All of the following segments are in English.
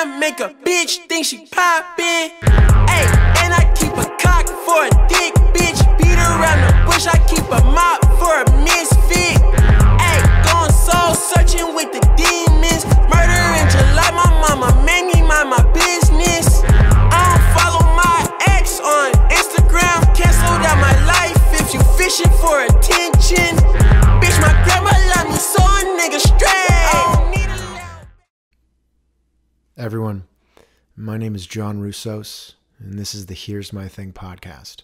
Make a bitch think she poppin'. Ayy, and I keep a cock for a dick, bitch. Beat around the bush, I keep a mop for a misfit. Ayy, going soul searching with the demons. Murder in July, my mama made me mind my business. I don't follow my ex on Instagram. Canceled out my life if you fishing for attention. Bitch, my grandma love me, so a nigga straight. Everyone, my name is John Roussos, and this is the Here's My Thing podcast.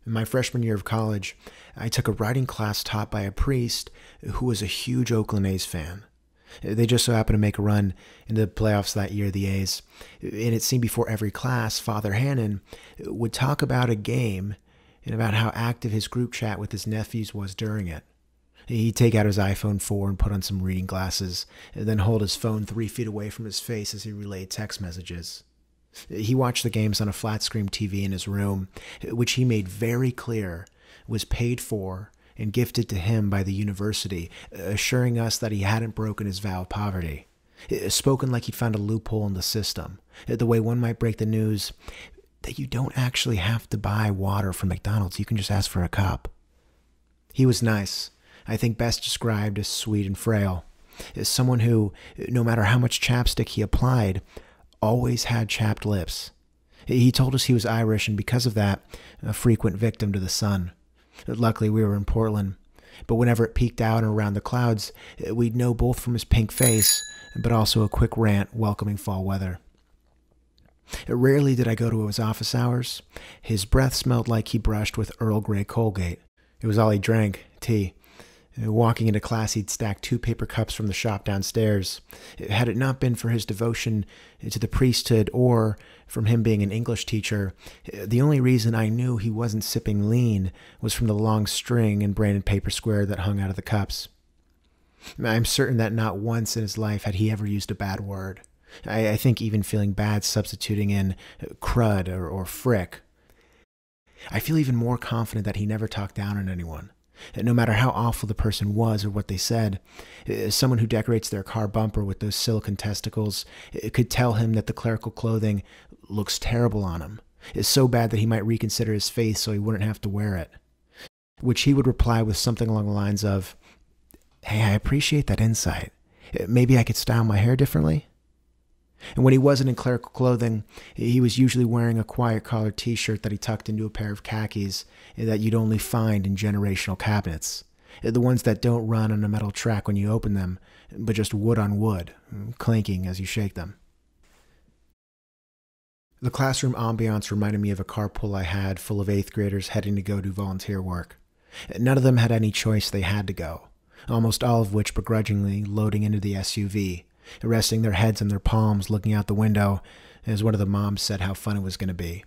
In my freshman year of college, I took a writing class taught by a priest who was a huge Oakland A's fan. They just so happened to make a run into the playoffs that year, the A's. And it seemed before every class, Father Hannon would talk about a game and about how active his group chat with his nephews was during it. He'd take out his iPhone 4 and put on some reading glasses, and then hold his phone 3 feet away from his face as he relayed text messages. He watched the games on a flat-screen TV in his room, which he made very clear was paid for and gifted to him by the university, assuring us that he hadn't broken his vow of poverty. Spoken like he'd found a loophole in the system, the way one might break the news that you don't actually have to buy water from McDonald's, you can just ask for a cup. He was nice. I think best described as sweet and frail, as someone who, no matter how much chapstick he applied, always had chapped lips. He told us he was Irish and because of that, a frequent victim to the sun. Luckily, we were in Portland, but whenever it peeked out and around the clouds, we'd know both from his pink face, but also a quick rant welcoming fall weather. Rarely did I go to his office hours. His breath smelled like he brushed with Earl Grey Colgate. It was all he drank, tea. Walking into class, he'd stack 2 paper cups from the shop downstairs. Had it not been for his devotion to the priesthood or from him being an English teacher, the only reason I knew he wasn't sipping lean was from the long string and branded paper square that hung out of the cups. I'm certain that not once in his life had he ever used a bad word. I think even feeling bad substituting in crud or frick. I feel even more confident that he never talked down on anyone. No matter how awful the person was or what they said, someone who decorates their car bumper with those silicone testicles could tell him that the clerical clothing looks terrible on him. It's so bad that he might reconsider his faith so he wouldn't have to wear it. Which he would reply with something along the lines of, "Hey, I appreciate that insight. Maybe I could style my hair differently?" And when he wasn't in clerical clothing, he was usually wearing a quiet collared t-shirt that he tucked into a pair of khakis that you'd only find in generational cabinets. The ones that don't run on a metal track when you open them, but just wood on wood, clanking as you shake them. The classroom ambiance reminded me of a carpool I had full of 8th graders heading to go do volunteer work. None of them had any choice, they had to go, almost all of which begrudgingly loading into the SUV. Resting their heads on their palms, looking out the window, as one of the moms said how fun it was going to be.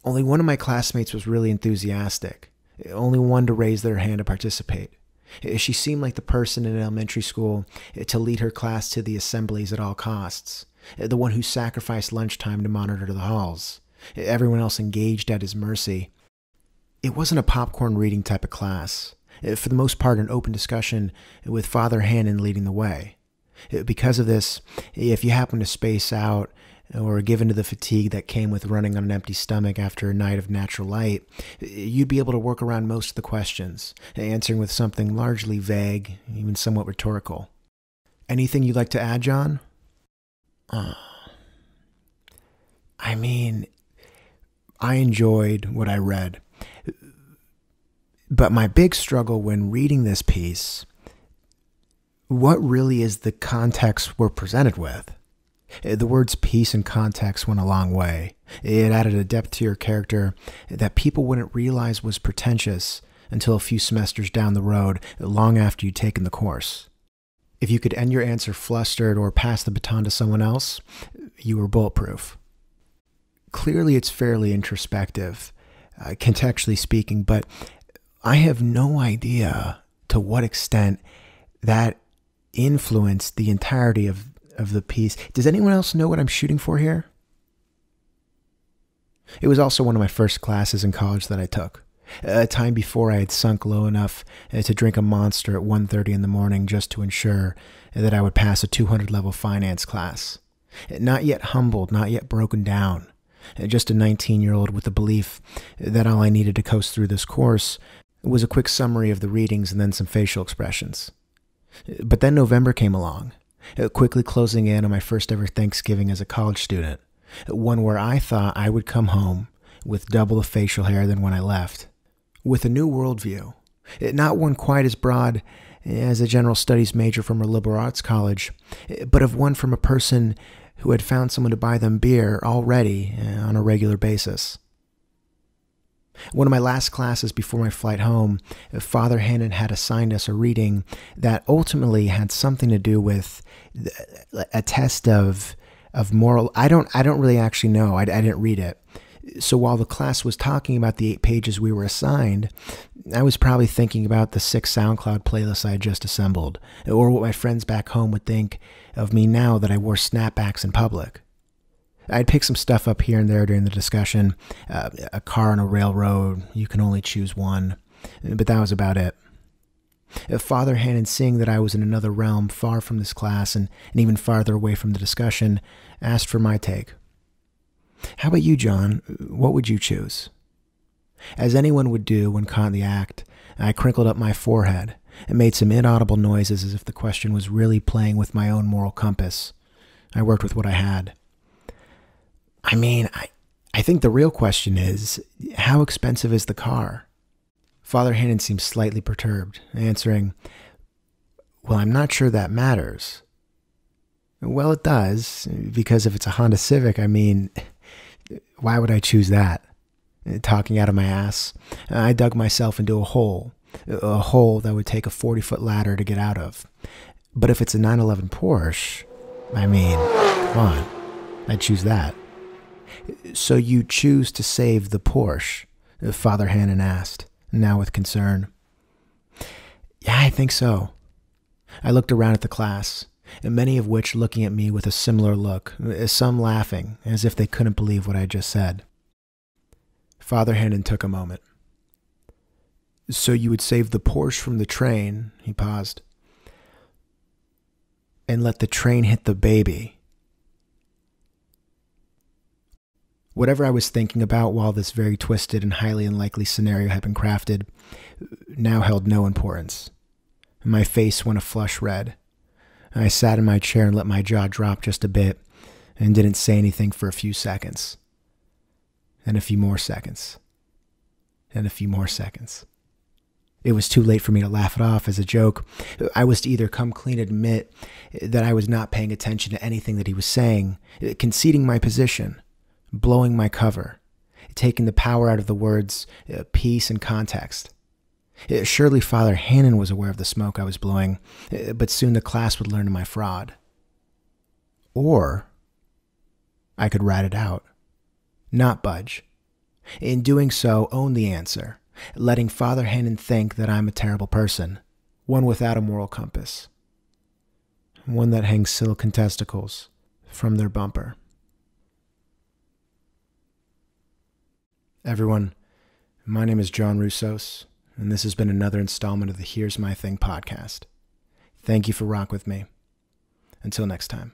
Only one of my classmates was really enthusiastic, only one to raise their hand to participate. She seemed like the person in elementary school to lead her class to the assemblies at all costs, the one who sacrificed lunchtime to monitor the halls, everyone else engaged at his mercy. It wasn't a popcorn reading type of class, for the most part an open discussion with Father Hannon leading the way. Because of this, if you happen to space out or give into the fatigue that came with running on an empty stomach after a night of natural light, you'd be able to work around most of the questions, answering with something largely vague, even somewhat rhetorical. Anything you'd like to add, John? I mean, I enjoyed what I read. But my big struggle when reading this piece, what really is the context we're presented with? The words peace and context went a long way. It added a depth to your character that people wouldn't realize was pretentious until a few semesters down the road, long after you'd taken the course. If you could end your answer flustered or pass the baton to someone else, you were bulletproof. Clearly, it's fairly introspective, contextually speaking, but I have no idea to what extent that influenced the entirety of the piece. Does anyone else know what I'm shooting for here? It was also one of my first classes in college that I took. A time before I had sunk low enough to drink a Monster at 1:30 in the morning just to ensure that I would pass a 200-level finance class. Not yet humbled, not yet broken down. Just a 19-year-old with the belief that all I needed to coast through this course was a quick summary of the readings and then some facial expressions. But then November came along, quickly closing in on my first ever Thanksgiving as a college student, one where I thought I would come home with double the facial hair than when I left, with a new worldview, not one quite as broad as a general studies major from a liberal arts college, but of one from a person who had found someone to buy them beer already on a regular basis. One of my last classes before my flight home, Father Hannon had assigned us a reading that ultimately had something to do with a test of moral. I don't really actually know. I didn't read it. So while the class was talking about the 8 pages we were assigned, I was probably thinking about the 6 SoundCloud playlists I had just assembled, or what my friends back home would think of me now that I wore snapbacks in public. I'd pick some stuff up here and there during the discussion, a car on a railroad, you can only choose one, but that was about it. Father Hannon, seeing that I was in another realm far from this class and even farther away from the discussion, asked for my take. How about you, John? What would you choose? As anyone would do when caught in the act, I crinkled up my forehead and made some inaudible noises as if the question was really playing with my own moral compass. I worked with what I had. I think the real question is, how expensive is the car? Father Hannon seemed slightly perturbed, answering, well, I'm not sure that matters. Well, it does, because if it's a Honda Civic, why would I choose that? Talking out of my ass, I dug myself into a hole that would take a 40-foot ladder to get out of. But if it's a 911 Porsche, come on, I'd choose that. So you choose to save the Porsche? Father Hannon asked, now with concern. Yeah, I think so. I looked around at the class, many of which looking at me with a similar look, some laughing as if they couldn't believe what I just said. Father Hannon took a moment. So you would save the Porsche from the train, he paused, and let the train hit the baby. Whatever I was thinking about while this very twisted and highly unlikely scenario had been crafted now held no importance. My face went a flush red. I sat in my chair and let my jaw drop just a bit and didn't say anything for a few seconds. And a few more seconds. And a few more seconds. It was too late for me to laugh it off as a joke. I was to either come clean and admit that I was not paying attention to anything that he was saying, conceding my position, blowing my cover, taking the power out of the words peace and context. Surely Father Hannon was aware of the smoke I was blowing, but soon the class would learn of my fraud. Or I could rat it out, not budge. In doing so, own the answer, letting Father Hannon think that I'm a terrible person, one without a moral compass, one that hangs silicon testicles from their bumper. Everyone, my name is John Roussos, and this has been another installment of the Here's My Thing podcast. Thank you for rocking with me. Until next time.